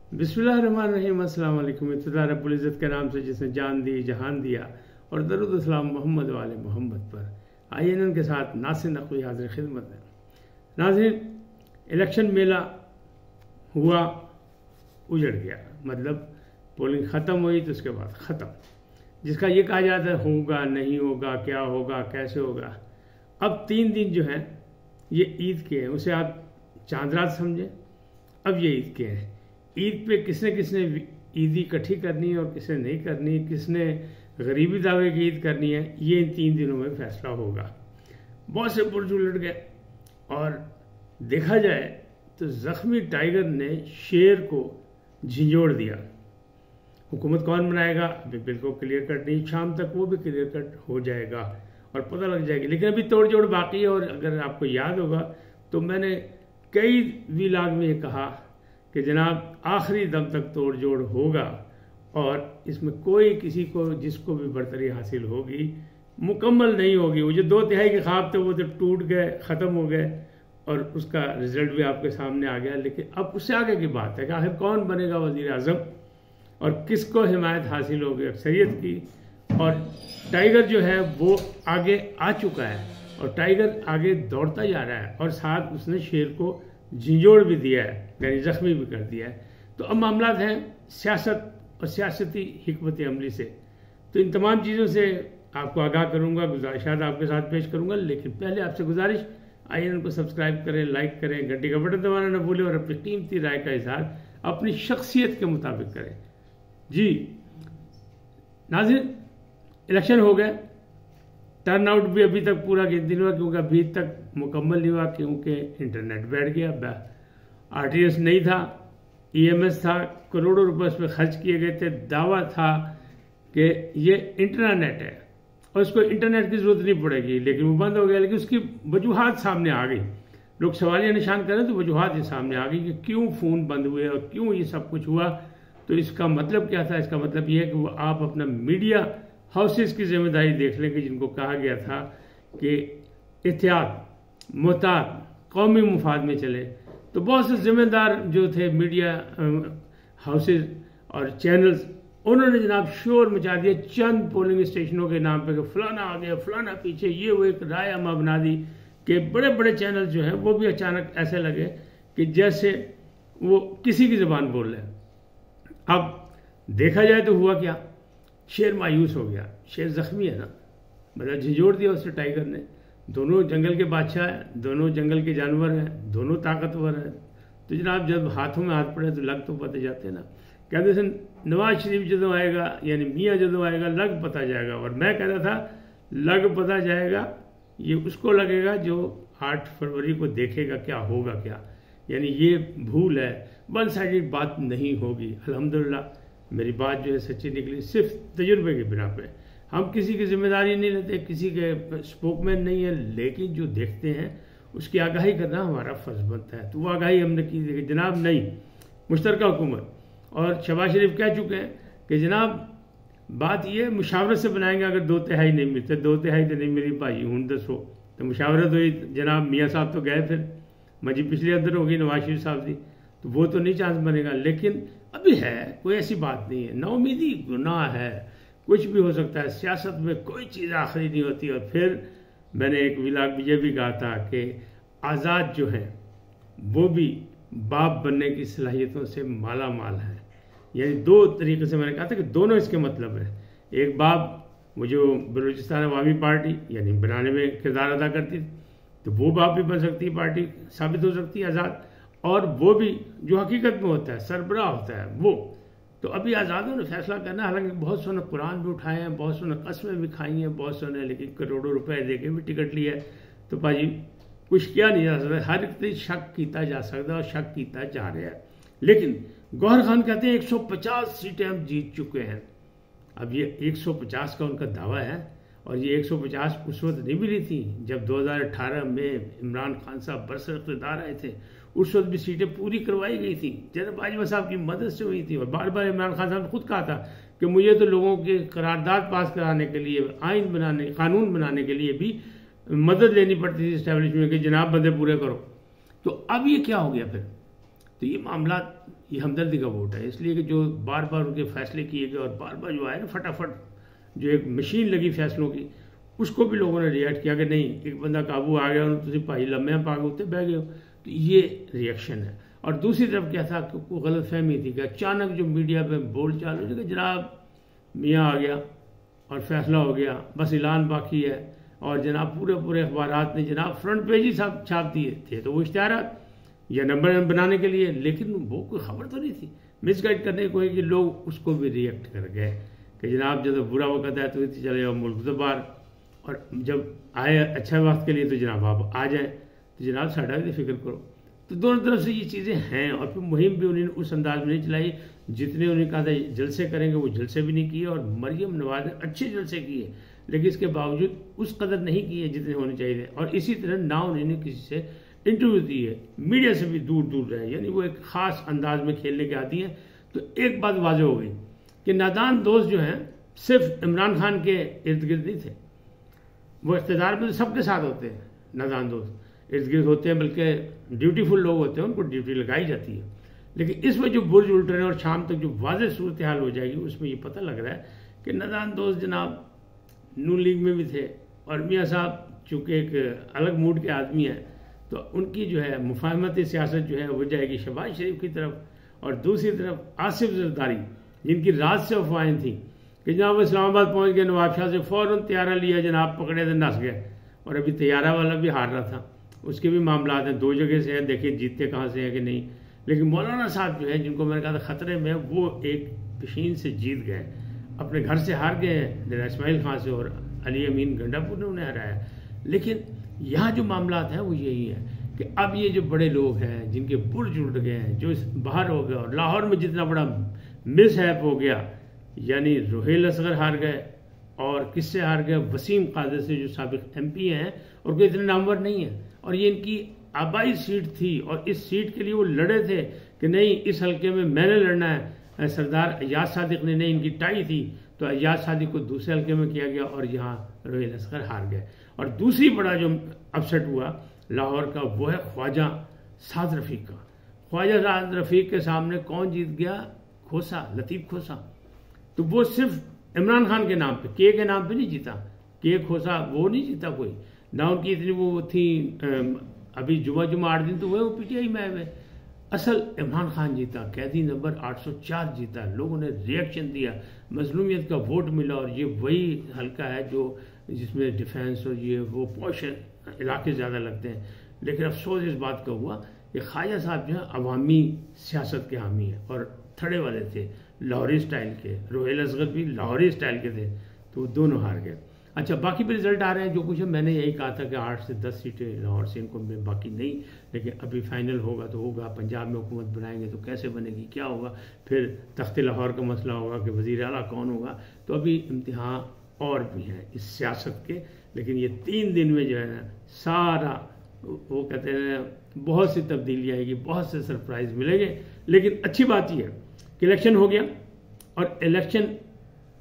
बिस्मिल्लाहिर्रहमानिर्रहीम। अस्सलाम वालेकुम। इब्तिदा रब्बुल इज़्ज़त के नाम से जिसने जान दी जहान दिया और दरूद सलाम मोहम्मद वाले मोहम्मद पर। आइए इनके साथ नासिर नक़वी हाज़िर खिदमत है। नाज़रीन, इलेक्शन मेला हुआ, उजड़ गया, मतलब पोलिंग ख़त्म हुई तो उसके बाद ख़त्म। जिसका ये कहा जाता है होगा नहीं होगा, क्या होगा कैसे होगा। अब 3 दिन जो हैं ये ईद के हैं, उसे आप चांद रात समझें। अब ये ईद के हैं। ईद पे किसने किसने ईदी इकट्ठी करनी है और किसने नहीं करनी, किसने गरीबी दावे की ईद करनी है, ये इन 3 दिनों में फैसला होगा। बहुत से पुरज उलट गए और देखा जाए तो जख्मी टाइगर ने शेर को झिंझोड़ दिया। हुकूमत कौन बनाएगा अभी बिल्कुल क्लियर कट नहीं, शाम तक वो भी क्लियर कट हो जाएगा और पता लग जाएगी। लेकिन अभी तोड़ जोड़ बाकी है। और अगर आपको याद होगा तो मैंने कई व्लॉग में ये कहा कि जनाब आखिरी दम तक तोड़ जोड़ होगा और इसमें कोई किसी को जिसको भी बरतरी हासिल होगी मुकम्मल नहीं होगी। वो जो 2/3 के ख्वाब थे वो तो टूट गए, ख़त्म हो गए और उसका रिजल्ट भी आपके सामने आ गया। लेकिन अब उससे आगे की बात है कि आखिर कौन बनेगा वज़ीर आज़म और किसको हिमायत हासिल होगी अक्सरियत की। और टाइगर जो है वो आगे आ चुका है और टाइगर आगे दौड़ता जा रहा है और साथ उसने शेर को झिंझोड़ भी दिया है, यानी जख्मी भी कर दिया है। तो अब मामला हैं सियासत और सियासती हिकमत अमली से। तो इन तमाम चीज़ों से आपको आगाह करूँगा, गुजारिशात आपके साथ पेश करूँगा। लेकिन पहले आपसे गुजारिश, आइए उनको सब्सक्राइब करें, लाइक करें, घंटी का बटन दबाना न भूलें और अपनी कीमती राय का इजहार अपनी शख्सियत के मुताबिक करें। जी नाज़रीन, इलेक्शन हो गए, टर्न आउट भी अभी तक पूरा गिनती नहीं हुआ क्योंकि अभी तक मुकम्मल नहीं हुआ क्योंकि इंटरनेट बैठ गया। RTS नहीं था, EMS था, करोड़ों रुपए उस पर खर्च किए गए थे। दावा था कि ये इंटरनेट है और उसको इंटरनेट की ज़रूरत नहीं पड़ेगी, लेकिन वो बंद हो गया। लेकिन उसकी वजूहात सामने आ गई, लोग सवालिया निशान करें तो वजूहात ये सामने आ गई कि क्यों फ़ोन बंद हुए और क्यों ये सब कुछ हुआ। तो इसका मतलब क्या था? इसका मतलब ये है कि वो आप अपना मीडिया हाउसेस की जिम्मेदारी देख लेंगे, जिनको कहा गया था कि एहतियात, मोहतात, कौमी मुफाद में चले। तो बहुत से जिम्मेदार जो थे मीडिया हाउसेस और चैनल्स, उन्होंने जनाब शोर मचा दिया चंद पोलिंग स्टेशनों के नाम पे कि फलाना आ गया, फलाना पीछे, ये वो एक राय अमा बना दी कि बड़े बड़े चैनल जो हैं वो भी अचानक ऐसे लगे कि जैसे वो किसी की ज़बान बोल रहे हैं। अब देखा जाए तो हुआ क्या, शेर मायूस हो गया। शेर जख्मी है ना, मतलब झिंझोड़ दिया उसने टाइगर ने। दोनों जंगल के बादशाह हैं, दोनों जंगल के जानवर हैं, दोनों ताकतवर हैं। तो जनाब जब हाथों में हाथ पड़े तो लग तो पता जाते ना। कहते थे नवाज शरीफ जदों आएगा, यानी मियाँ जदों आएगा लग पता जाएगा। और मैं कहता था लग पता जाएगा ये उसको लगेगा जो 8 फरवरी को देखेगा क्या होगा क्या। यानी ये भूल है, वन साइडेड बात नहीं होगी। अल्हम्दुलिल्लाह मेरी बात जो है सच्ची निकली, सिर्फ तजुर्बे के बिना पे। हम किसी की जिम्मेदारी नहीं लेते, किसी के स्पोकमैन नहीं है, लेकिन जो देखते हैं उसकी आगाही करना हमारा फ़र्ज बनता है। तो वो आगाही हमने की थी कि जनाब नहीं, मुश्तरका हुकूमत। और शहबाज शरीफ कह चुके हैं कि जनाब बात ये मुशावरत से बनाएंगे। अगर 2/3 नहीं मिलते, 2/3 तो नहीं मिली भाई, हूँ दसो तो मुशावरत हुई। जनाब मियाँ साहब तो गए, फिर मजी पिछले अंदर होगी नवाज शरीफ साहब की, तो वो तो नहीं चांस बनेगा। लेकिन अभी है, कोई ऐसी बात नहीं है। नाउमीदी गुनाह है, कुछ भी हो सकता है। सियासत में कोई चीज़ आखिरी नहीं होती। और फिर मैंने एक व्लॉग में ये भी कहा था कि आज़ाद जो है वो भी बाप बनने की सलाहियतों से माला माल है। यानी 2 तरीके से मैंने कहा था कि दोनों इसके मतलब है। एक बाप, वो जो बलूचिस्तान अवामी पार्टी यानी बनाने में किरदार अदा करती थी, तो वो बाप भी बन सकती है, पार्टी साबित हो सकती है आज़ाद। और वो भी जो हकीकत में होता है, सरबराह होता है वो। तो अभी आज़ादों ने फैसला करना। हालांकि बहुत सोने कुरान भी उठाए हैं, बहुत सोने कस्में भी खाई हैं, बहुत सोने लेकिन करोड़ों रुपए दे के भी टिकट लिया है। तो भाजी कुछ किया नहीं जा सकता, हर एक शक किया जा सकता और शक किया जा रहा है। लेकिन गौहर खान कहते हैं 150 सीटें हम जीत चुके हैं। अब ये 150 का उनका दावा है और ये 150 उस वक्त नहीं मिली थी जब 2018 में इमरान खान साहब बरसर इक़्तिदार आए थे। उस वक्त भी सीटें पूरी करवाई गई थी, जनरल बाजवा साहब की मदद से हुई थी। और बार बार इमरान खान साहब ने खुद कहा था कि मुझे तो लोगों के करारदाद पास कराने के लिए, आइन बनाने, कानून बनाने के लिए भी मदद लेनी पड़ती थी इस्टेब्लिशमेंट के, जनाब बंदे पूरे करो। तो अब ये क्या हो गया फिर? तो ये मामला, ये हमदर्दी का वोट है, इसलिए कि जो बार बार उनके फैसले किए गए और बार बार जो आए ना फटाफट, जो एक मशीन लगी फैसलों की, उसको भी लोगों ने रिएक्ट किया कि नहीं, एक बंदा काबू आ गया और तुम भाई लम्बे पा के उत्ते बह गए हो। तो ये रिएक्शन है। और दूसरी तरफ क्या था कि वो गलत फहमी थी कि अचानक जो मीडिया पे बोल चाल हो कि जनाब मियाँ आ गया और फैसला हो गया, बस ऐलान बाकी है, और जनाब पूरे अखबारात ने जनाब फ्रंट पेज ही छाप दिए थे। तो वो इश्तिहारात या नंबर बनाने के लिए, लेकिन वो कोई खबर तो नहीं थी, मिसगाइड करने को है कि लोग उसको भी रिएक्ट कर गए कि जनाब जब बुरा वक्त है तो चले जाओ मुल्क से बाहर, और जब आए अच्छा वक्त के लिए तो जनाब आप आ जाए, तो जनाब साढ़ा भी फिक्र करो। तो दोनों तरफ से ये चीज़ें हैं। और फिर मुहिम भी उन्होंने उस अंदाज में नहीं चलाई जितने उन्होंने कहा था जलसे करेंगे, वो जलसे भी नहीं किए। और मरियम नवाज ने अच्छे जलसे किए, लेकिन इसके बावजूद उस कदर नहीं किए जितने होने चाहिए। और इसी तरह ना उन्होंने किसी से इंटरव्यू दी है, मीडिया से भी दूर दूर रहे, यानी वो एक ख़ास अंदाज में खेलने के आती हैं। तो एक बात वाज़ेह हो गई कि नादान दोस्त जो हैं सिर्फ इमरान खान के इर्द गिर्द नहीं थे, वो इख्तिदार में तो सबके साथ होते हैं, नादान दोस्त इर्द गिर्द होते हैं, बल्कि ड्यूटीफुल लोग होते हैं, उनको ड्यूटी लगाई जाती है। लेकिन इसमें जो बुर्ज उल्ट रहे हैं और शाम तक जो वाज़ेह सूरत हाल हो जाएगी, उसमें ये पता लग रहा है कि नादान दोस्त जनाब नून लीग में भी थे, और मियाँ साहब चूँकि एक अलग मूड के आदमी हैं, तो उनकी जो है मुफाहमती सियासत जो है वो जाएगी शहबाज शरीफ की तरफ। और दूसरी तरफ आसिफ जरदारी, जिनकी रात से अफवाहें थी कि जनाब वो इस्लामाबाद पहुँच गए, नवाब शाह से फ़ौरन तैयारा लिया, जनाब पकड़े थे नस गए, और अभी तैयारा वाला भी हार रहा था, उसके भी मामला हैं, 2 जगह से हैं, देखिए जीतते कहाँ से हैं कि नहीं। लेकिन मौलाना साहब जो है, जिनको मैंने कहा था ख़तरे में, वो एक मशीन से जीत गए, अपने घर से हार गए हैं इस्माइल खां से, और अली अमीन गंडापुर ने उन्हें हराया। लेकिन यहाँ जो मामला है वो यही है कि अब ये जो बड़े लोग हैं जिनके बुर्ज उठ गए हैं, जो बाहर हो गए, और लाहौर में जितना बड़ा मिसहैप हो गया, यानी रुहेल असगर हार गए, और किससे हार गए, वसीम कादर से जो साबिक MP हैं, और कोई इतने नामवर नहीं है, और ये इनकी आबाई सीट थी, और इस सीट के लिए वो लड़े थे कि नहीं इस हल्के में मैंने लड़ना है। सरदार अयाज सादिक ने नहीं, इनकी टाई थी, तो अयाज सादिक को दूसरे हल्के में किया गया, और यहाँ रुहेल असगर हार गए। और दूसरी बड़ा जो अपसेट हुआ लाहौर का, वो है ख्वाजा साद रफ़ीक का। ख्वाजा साद रफ़ीक के सामने कौन जीत गया, खोसा, लतीफ़ खोसा। तो वो सिर्फ इमरान खान के नाम पे, के नाम पे नहीं जीता, के खोसा वो नहीं जीता कोई ना, उनकी इतनी वो थी, अभी जुमा 8 दिन तो हुए वो PTI में आए हुए। असल इमरान खान जीता, कैदी नंबर 804 जीता, लोगों ने रिएक्शन दिया, मजलूमियत का वोट मिला, और ये वही हल्का है जो जिसमें डिफेंस और ये वो पॉश इलाके ज़्यादा लगते हैं। लेकिन अफसोस इस बात का हुआ कि ख्वाजा साहब जो है अवामी सियासत के हामी हैं, और थड़े वाले थे, लाहौरी स्टाइल के, रुहेल असगर भी लाहौरी स्टाइल के थे, तो वो दोनों हार गए। अच्छा, बाकी भी रिजल्ट आ रहे हैं, जो कुछ है मैंने यही कहा था कि 8 से 10 सीटें लाहौर से इनको में, बाकी नहीं। लेकिन अभी फाइनल होगा तो होगा, पंजाब में हुकूमत बनाएंगे तो कैसे बनेगी, क्या होगा, फिर तख्ते लाहौर का मसला होगा कि वज़ीर आला कौन होगा। तो अभी इम्तिहान और भी हैं इस सियासत के। लेकिन ये 3 दिन में जो है ना सारा वो कहते हैं बहुत सी तब्दीली आएगी, बहुत से सरप्राइज मिलेंगे। लेकिन अच्छी बात यह है कि इलेक्शन हो गया, और इलेक्शन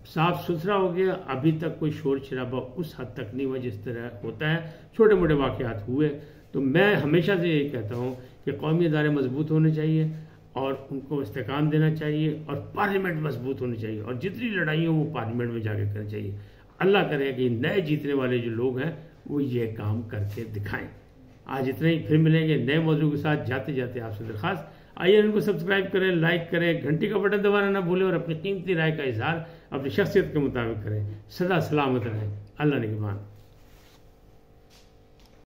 साफ सुथरा हो गया। अभी तक कोई शोर शराबा उस हद तक नहीं हुआ जिस तरह होता है, छोटे मोटे वाक़यात हुए। तो मैं हमेशा से यही कहता हूँ कि कौमी इदारे मजबूत होने चाहिए, और उनको इस्तेकाम देना चाहिए, और पार्लियामेंट मजबूत होनी चाहिए, और जितनी लड़ाई हो वो पार्लियामेंट में जाके करनी चाहिए। अल्लाह करे कि नए जीतने वाले जो लोग हैं वो ये काम करके दिखाएं। आज इतना ही, फिर मिलेंगे नए मौजूद के साथ। जाते जाते आपसे दरख्वास्त, आइए इनको सब्सक्राइब करें, लाइक करें, घंटी का बटन दबाना ना भूलें, और अपनी कीमती राय का इजहार अपनी शख्सियत के मुताबिक करें। सदा सलामत रहें। अल्लाह निगहबान।